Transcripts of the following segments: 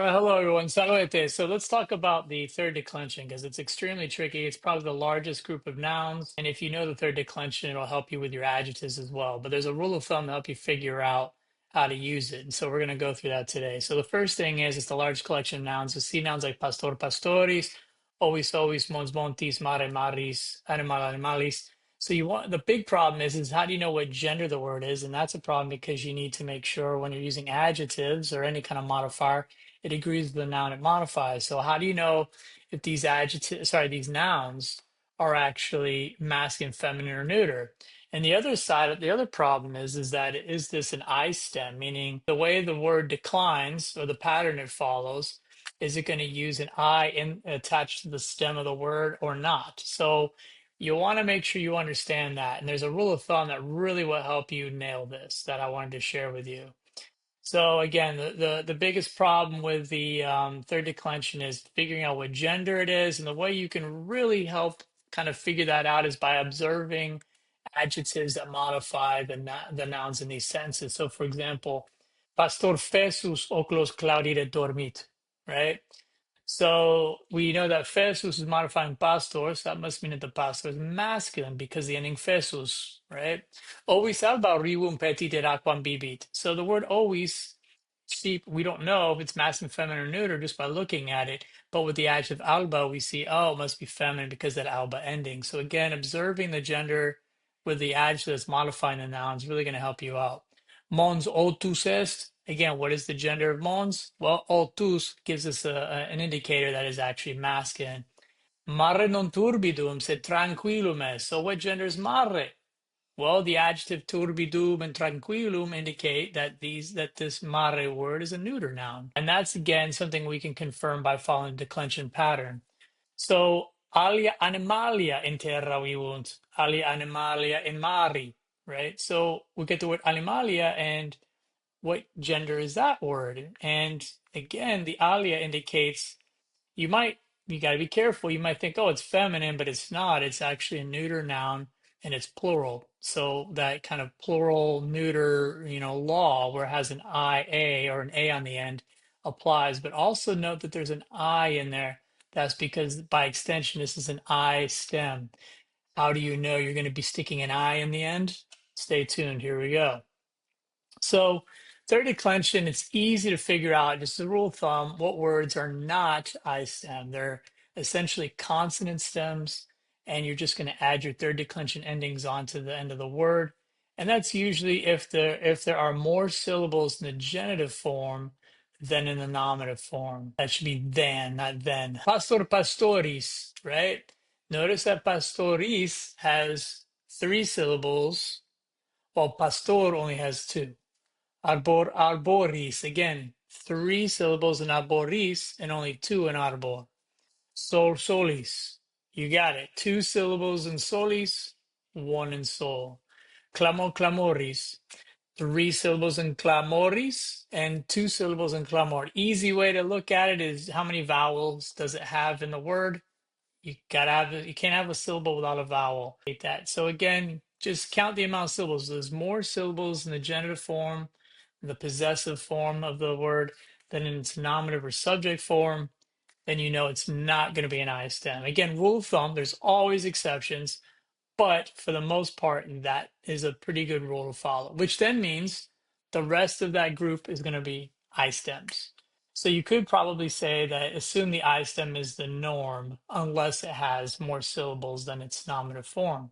All right, hello everyone. Saludete. So let's talk about the third declension because it's extremely tricky. It's probably the largest group of nouns. And if you know the third declension, it'll help you with your adjectives as well. But there's a rule of thumb to help you figure out how to use it. And so we're going to go through that today. So the first thing is it's the large collection of nouns. You see nouns like pastor, pastoris, ovis, ovis, mons, montis, mare, maris, animal, animalis. So you want the big problem is how do you know what gender the word is? And that's a problem because you need to make sure when you're using adjectives or any kind of modifier it agrees with the noun it modifies. So how do you know if these these nouns are actually masculine, feminine, or neuter? And the other side, the other problem is that is this an iStem, meaning the way the word declines or the pattern it follows, is it going to use an I attached to the stem of the word or not? So you want to make sure you understand that. And there's a rule of thumb that really will help you nail this that I wanted to share with you. So again, the biggest problem with the third declension is figuring out what gender it is, and the way you can really help kind of figure that out is by observing adjectives that modify the nouns in these sentences. So, for example, pastor fe sus oclos claudire dormit, right? So we know that fesus is modifying pastor, so that must mean that the pastor is masculine because the ending fesus, right? Ovis alba rivum petite aquam bibit. So the word always, sheep, we don't know if it's masculine, feminine, or neuter just by looking at it. But with the adjective alba, we see, oh, it must be feminine because that alba ending. So again, observing the gender with the adjective that's modifying the noun is really going to help you out. Mons otus est. Again, what is the gender of mons? Well, otus gives us an indicator that is actually masculine. Mare non turbidum sed tranquillum est. So what gender is mare? Well, the adjective turbidum and tranquillum indicate that this mare word is a neuter noun. And that's again something we can confirm by following the declension pattern. So alia animalia in terra vivunt, alia animalia in mari, right? So we get the word animalia and what gender is that word? And again, the alia indicates you got to be careful. You might think, oh, it's feminine, but it's not. It's actually a neuter noun and it's plural. So that kind of plural neuter, law where it has an IA or an A on the end applies. But also note that there's an I in there. That's because by extension, this is an iStem. How do you know you're going to be sticking an I in the end? Stay tuned. Here we go. So third declension, it's easy to figure out, just a rule of thumb, what words are not iStem. They're essentially consonant stems, and you're just going to add your third declension endings onto the end of the word. And that's usually if there are more syllables in the genitive form than in the nominative form. That should be than, not then. Pastor pastoris, right? Notice that pastoris has 3 syllables, while pastor only has 2. Arbor, arboris. Again, 3 syllables in arboris and only 2 in arbor. Sol, solis. You got it. 2 syllables in solis, 1 in sol. Clamor, clamoris. 3 syllables in clamoris and 2 syllables in clamor. Easy way to look at it is how many vowels does it have in the word? You can't have a syllable without a vowel. Hate that. So again, just count the amount of syllables. There's more syllables in the genitive form, the possessive form of the word, than in its nominative or subject form. Then you know it's not going to be an iStem. Again, rule of thumb, there's always exceptions, but for the most part, that is a pretty good rule to follow, which then means the rest of that group is going to be iStems. So you could probably say that assume the iStem is the norm unless it has more syllables than its nominative form.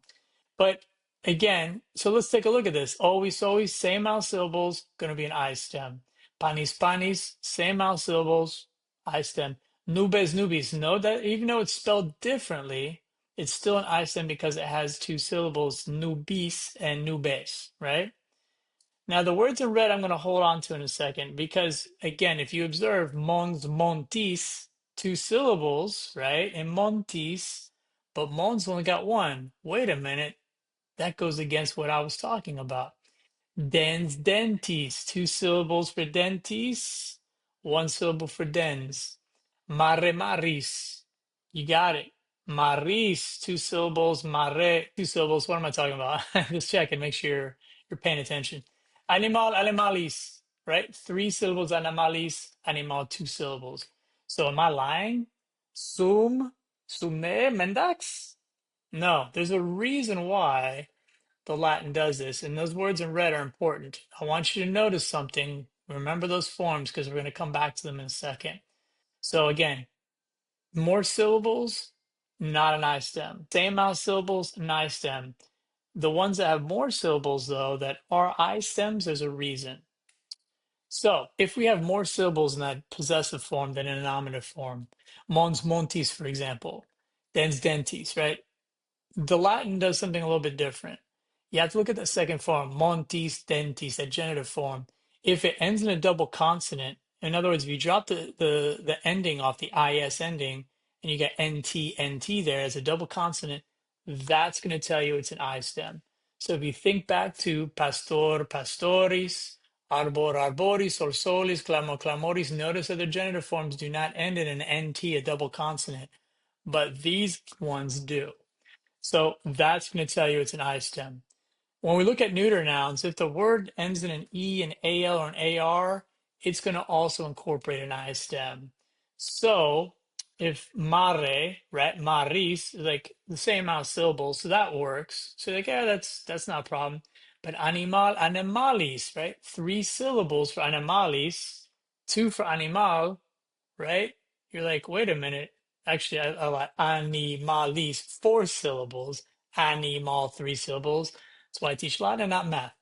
But again, so let's take a look at this. Always, always, same amount of syllables, going to be an iStem. Panis, panis, same amount of syllables, iStem. Nubes, nubis. Note that even though it's spelled differently, it's still an iStem because it has 2 syllables, nubis and nubes, right? Now, the words in red I'm going to hold on to in a second because, again, if you observe mons, montis, 2 syllables, right? And montis, but mons only got 1. Wait a minute. That goes against what I was talking about. Dens, dentis, 2 syllables for dentis, 1 syllable for dens. Mare, maris. You got it. Maris, 2 syllables. Mare, 2 syllables. What am I talking about? Just check and make sure you're paying attention. Animal, animalis, right? 3 syllables, animalis, animal, 2 syllables. So am I lying? Sum, sume, mendax? No, there's a reason why the Latin does this, and those words in red are important. I want you to notice something. Remember those forms because we're going to come back to them in a second. So again, more syllables, not an iStem. Same amount of syllables, an iStem. The ones that have more syllables, though, that are iStems, there's a reason. So if we have more syllables in that possessive form than in a nominative form, mons montis, for example, dens dentis, right? The Latin does something a little bit different. You have to look at the second form, montis, dentis, that genitive form. If it ends in a double consonant, in other words, if you drop the ending off the is ending and you get nt there as a double consonant, that's going to tell you it's an I stem. So if you think back to pastor, pastoris, arbor, arboris, sol, solis, clamor, clamoris, notice that the genitive forms do not end in an nt, a double consonant, but these ones do. So that's going to tell you it's an I stem. When we look at neuter nouns, if the word ends in an E, an AL, or an AR, it's going to also incorporate an I stem. So if mare, right, maris, is like the same amount of syllables, so that works. So like, yeah, that's not a problem. But animal, animalis, right? 3 syllables for animalis, 2 for animal, right? You're like, wait a minute. Actually, I like animalis, 4 syllables, animal, 3 syllables. That's why I teach Latin and not math.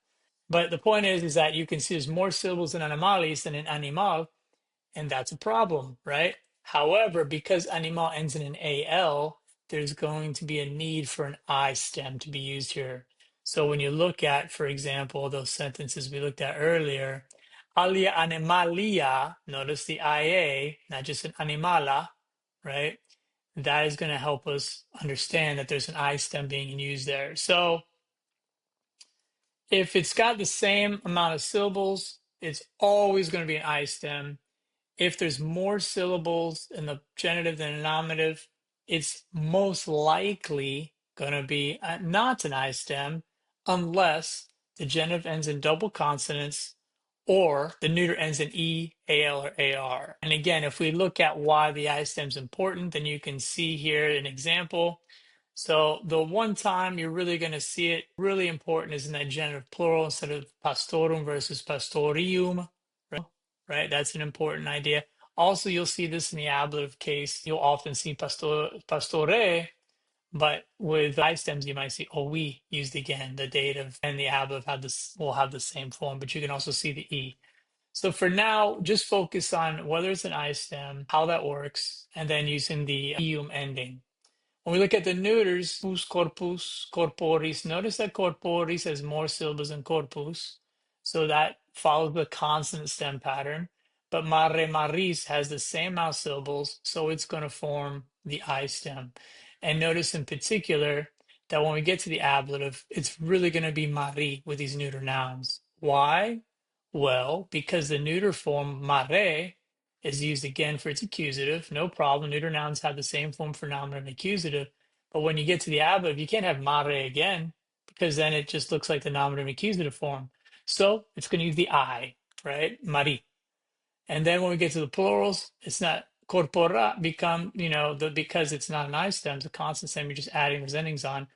But the point is that you can see there's more syllables in animalis than in animal, and that's a problem, right? However, because animal ends in an AL, there's going to be a need for an I stem to be used here. So when you look at, for example, those sentences we looked at earlier, alia animalia, notice the IA, not just an animala, right? That is going to help us understand that there's an I stem being used there. So if it's got the same amount of syllables, it's always going to be an I stem. If there's more syllables in the genitive than a nominative, it's most likely going to be not an I stem unless the genitive ends in double consonants or the neuter ends in E, AL, or AR. And again, if we look at why the I stem is important, then you can see here an example. So the one time you're really going to see it really important is in that genitive plural instead of pastorum versus pastorium, right? That's an important idea. Also, you'll see this in the ablative case. You'll often see pastore, but with iStems, you might see ovi used again. The dative and the ablative will have the same form, but you can also see the E. So for now, just focus on whether it's an iStem, how that works, and then using the ium ending. When we look at the neuters, pus, corpus, corporis, notice that corporis has more syllables than corpus. So that follows the consonant stem pattern. But mare, maris has the same amount of syllables, so it's going to form the I stem. And notice in particular that when we get to the ablative, it's really going to be mari with these neuter nouns. Why? Well, because the neuter form mare is used again for its accusative. No problem. Neuter nouns have the same form for nominative and accusative. But when you get to the ablative, you can't have mare again because then it just looks like the nominative and accusative form. So it's going to use the I, right? Mari. And then when we get to the plurals, it's not corpora become, because it's not an I stem, it's a constant stem, you're just adding those endings on.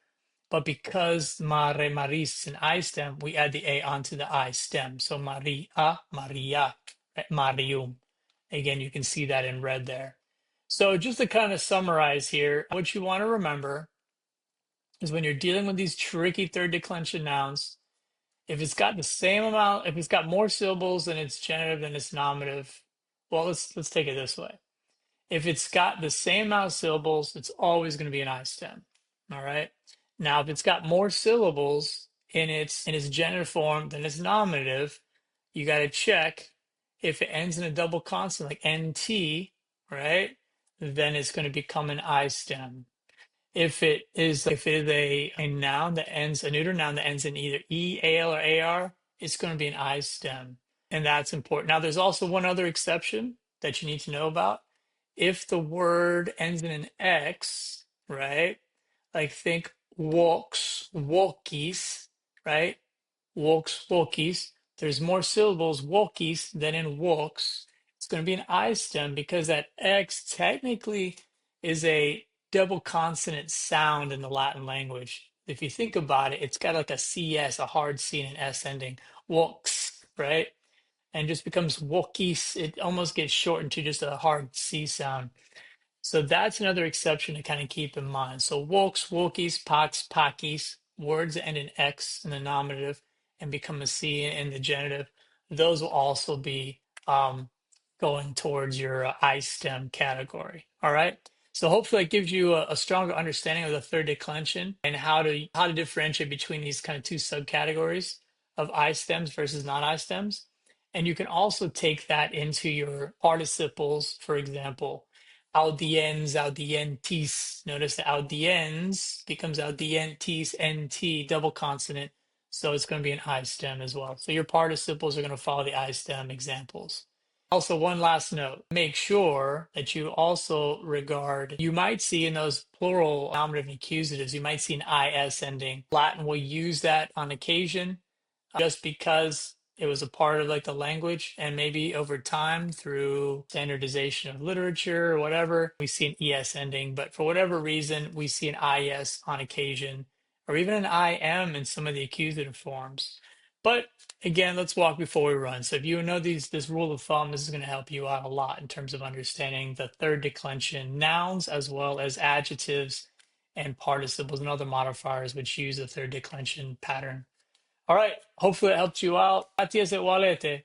But because mare, maris is an I stem, we add the A onto the I stem. So Maria, Maria, right? Marium. Again, you can see that in red there. So just to kind of summarize here, what you want to remember is when you're dealing with these tricky third declension nouns, if it's got the same amount, if it's got more syllables than its genitive than its nominative, well, let's take it this way. If it's got the same amount of syllables, it's always going to be an I stem. All right. Now, if it's got more syllables in its genitive form than its nominative, you got to check if it ends in a double consonant like NT, right? Then it's going to become an I stem. If it is a noun that ends a neuter noun that ends in either E, AL, or AR, it's going to be an I stem. And that's important. Now, there's also one other exception that you need to know about. If the word ends in an X, right? Like think walks, walkies, right? Walks, walkies. there's more syllables, wokis, than in woks. It's going to be an iStem because that X technically is a double consonant sound in the Latin language. If you think about it, it's got like a CS, a hard C and an S ending. Woks, right? And just becomes wokis. It almost gets shortened to just a hard C sound. So that's another exception to kind of keep in mind. So wokes, wokies, pox, pakis, words that end in X in the nominative and become a C in the genitive, those will also be going towards your iStem category. All right. So hopefully it gives you a stronger understanding of the third declension and how to differentiate between these kind of two subcategories of iStems versus non-iStems. And you can also take that into your participles, for example audiens, audientis. Notice the audiens becomes audientis, nt, double consonant. So it's going to be an I stem as well. So your participles are going to follow the I stem examples. Also, one last note, make sure that you also regard, you might see in those plural nominative and accusatives, you might see an IS ending. Latin will use that on occasion just because it was a part of like the language, and maybe over time through standardization of literature or whatever we see an es ending, but for whatever reason we see an is on occasion or even an im in some of the accusative forms. But again, let's walk before we run. So if you know this rule of thumb, this is going to help you out a lot in terms of understanding the third declension nouns as well as adjectives and participles and other modifiers which use the third declension pattern. All right. Hopefully it helped you out. Gracias, Igualete.